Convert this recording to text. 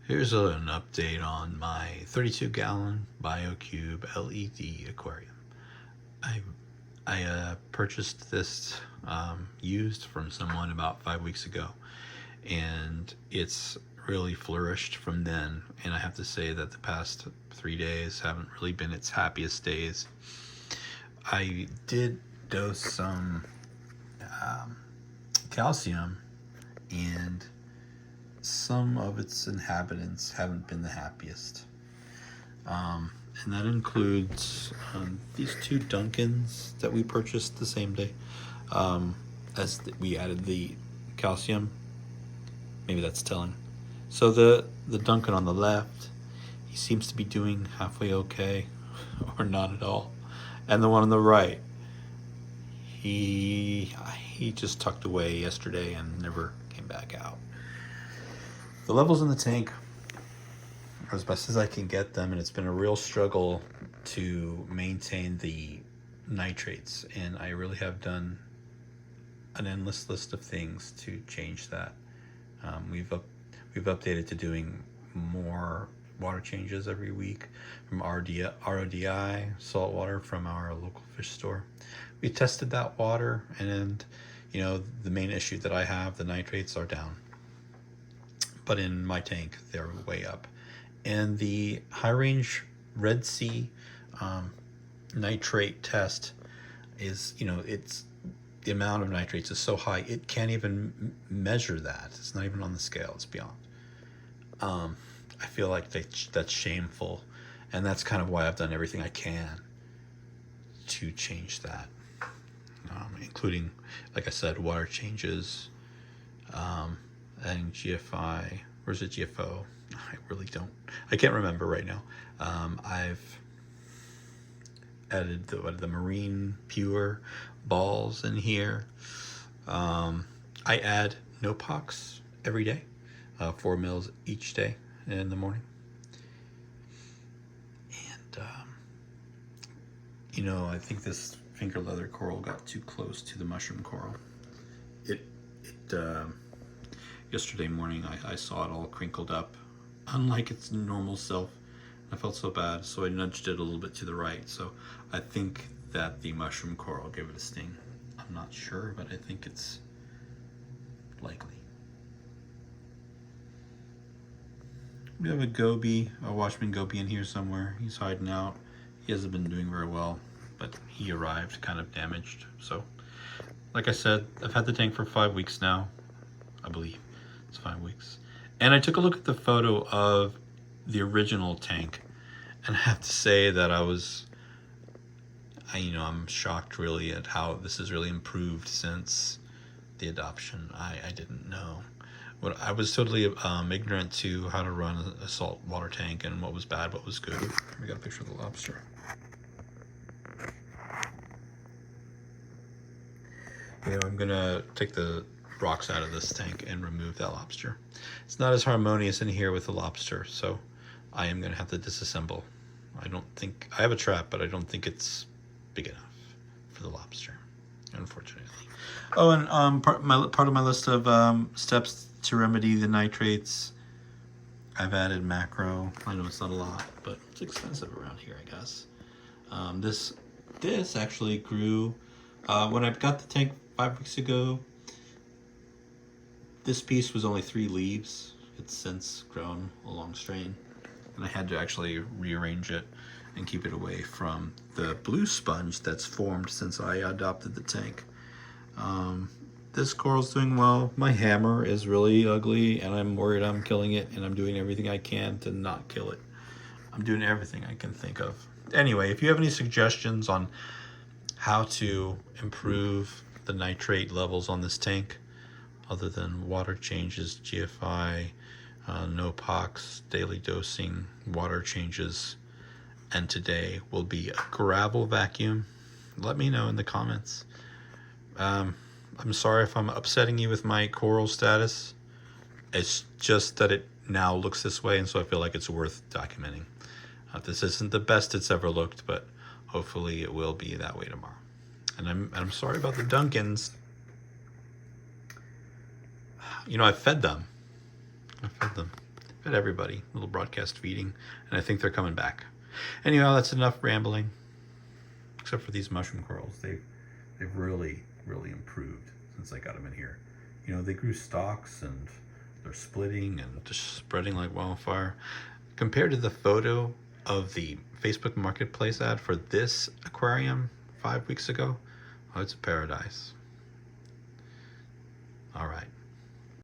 Here's an update on my 32-gallon BioCube LED aquarium. I purchased this used from someone about 5 weeks ago, and it's really flourished from then. And I have to say that the past 3 days haven't really been its happiest days. I did dose some calcium, and some of its inhabitants haven't been the happiest. And that includes these two Duncans that we purchased the same day. We added the calcium. Maybe that's telling. So the Duncan on the left, he seems to be doing halfway okay, or not at all. And the one on the right, he just tucked away yesterday and never came back out. The levels in the tank are as best as I can get them, and it's been a real struggle to maintain the nitrates, and I really have done an endless list of things to change that. We've updated to doing more water changes every week from RODI salt water from our local fish store. We tested that water, and the main issue that I have, the nitrates are down, but in my tank they're way up. And the high range Red Sea nitrate test is, it's the amount of nitrates is so high it can't even measure that. It's not even on the scale. It's beyond. I feel like that's shameful, and that's kind of why I've done everything I can to change that, including, like I said, water changes, and GFI. Or is it GFO? I really don't. I can't remember right now. I've added the marine pure balls in here. I add Nopox every day, 4 mils each day in the morning. And I think this finger leather coral got too close to the mushroom coral. Yesterday morning I saw it all crinkled up, unlike its normal self. I felt so bad, so I nudged it a little bit to the right. So I think that the mushroom coral gave it a sting. I'm not sure, but I think it's likely. We have a goby, a Watchman goby in here somewhere. He's hiding out. He hasn't been doing very well, but he arrived kind of damaged. So, like I said, I've had the tank for 5 weeks now, I believe. It's 5 weeks. And I took a look at the photo of the original tank, and I have to say that I'm shocked really at how this has really improved since the adoption. I didn't know. I was totally ignorant to how to run a salt water tank and what was bad, what was good. We got a picture of the lobster. I'm gonna take the rocks out of this tank and remove that lobster. It's not as harmonious in here with the lobster, so I am gonna have to disassemble. I have a trap, but I don't think it's big enough for the lobster, unfortunately. Oh, and part of my list of steps to remedy the nitrates, I've added macro. I know it's not a lot, but it's expensive around here, I guess. This actually grew when I got the tank 5 weeks ago. This piece was only 3 leaves. It's since grown a long strain, and I had to actually rearrange it and keep it away from the blue sponge that's formed since I adopted the tank. This coral's doing well. My hammer is really ugly, and I'm worried I'm killing it, and I'm doing everything I can to not kill it. I'm doing everything I can think of. Anyway, if you have any suggestions on how to improve the nitrate levels on this tank, other than water changes, GFI, Nopox, daily dosing, water changes, and today will be a gravel vacuum, let me know in the comments. I'm sorry if I'm upsetting you with my coral status. It's just that it now looks this way, and so I feel like it's worth documenting. This isn't the best it's ever looked, but hopefully it will be that way tomorrow. And I'm sorry about the Duncans. I fed them. fed everybody, little broadcast feeding, and I think they're coming back. Anyhow, that's enough rambling. Except for these mushroom corals, they've really improved since I got them in here. You know, they grew stalks and they're splitting and just spreading like wildfire. Compared to the photo of the Facebook Marketplace ad for this aquarium 5 weeks ago, oh, it's a paradise. All right.